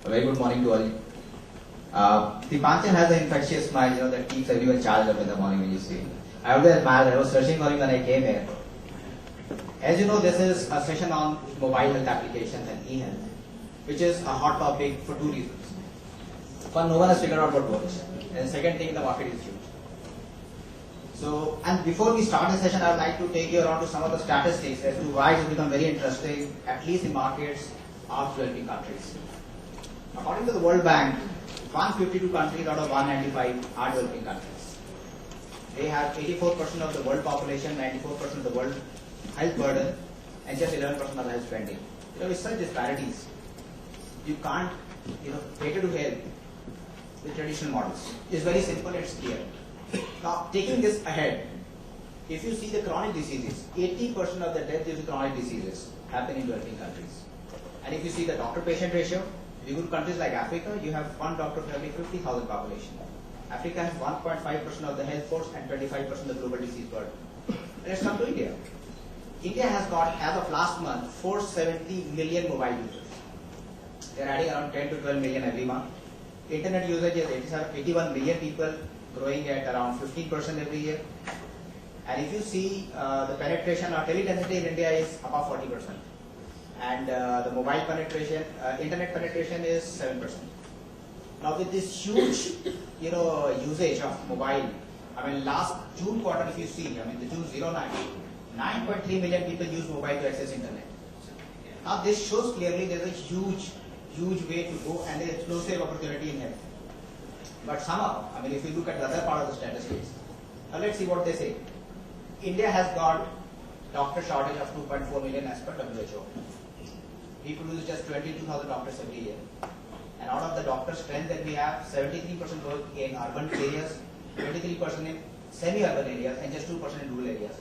A very good morning to all. Dipankar has an infectious smile, that keeps everyone charged up in the morning when you see him. I always admired. I was searching for him when I came here. As you know, this is a session on mobile health applications and e-health, which is a hot topic for two reasons. One, no one has figured out what works, and second thing, the market is huge. So, and before we start the session, I would like to take you around to some of the statistics as to why it has become very interesting, at least in markets of developing countries. According to the World Bank, 152 countries out of 195 are developing countries. They have 84% of the world population, 94% of the world health burden, and just 11% of the health spending. With such disparities, you can't, cater to health with traditional models. It's very simple, it's clear. Now, taking this ahead, if you see the chronic diseases, 80% of the death due to chronic diseases happen in developing countries. And if you see the doctor-patient ratio, if you go to countries like Africa, you have one doctor for every 50,000 population. Africa has 1.5% of the health force and 25% of the global disease burden. Let's come to India. India has got, as of last month, 470 million mobile users. They're adding around 10 to 12 million every month. Internet usage is 81 million people, growing at around 15% every year. And if you see the penetration or teledensity in India is above 40%. And the mobile penetration, internet penetration is 7%. Now with this huge, usage of mobile, last June quarter, if you see, the June 09, 9.3 million people use mobile to access internet. Now this shows clearly there's a huge way to go and there's explosive opportunity in health. But somehow, if you look at the other part of the statistics, now let's see what they say. India has got doctor shortage of 2.4 million as per WHO. We produce just 22,000 doctors every year. And out of the doctor strength that we have, 73% work in urban areas, 23% in semi-urban areas, and just 2% in rural areas.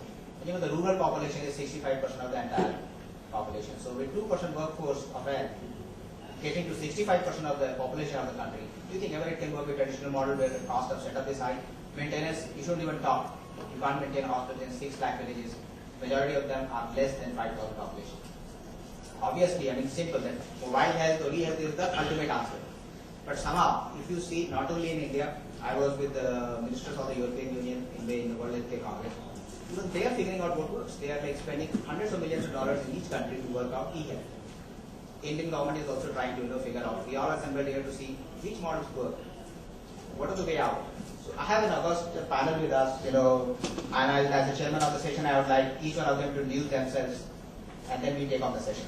And the rural population is 65% of the entire population. So with 2% workforce of health, getting to 65% of the population of the country, do you think ever it can work with traditional model where the cost of setup is high? Maintenance, you shouldn't even talk. You can't maintain a hospital in 6 lakh villages. Majority of them are less than 5,000 population. Obviously, simple that mobile health or e-health is the ultimate answer. But somehow, if you see, not only in India, I was with the ministers of the European Union in the World Health Congress. Even they are figuring out what works. They are spending hundreds of millions of dollars in each country to work out e-health. Indian government is also trying to figure out. We all assembled here to see which models work. What is the way out? So I have an august panel with us, and as the chairman of the session, I would like each one of them to introduce themselves, and then we take on the session.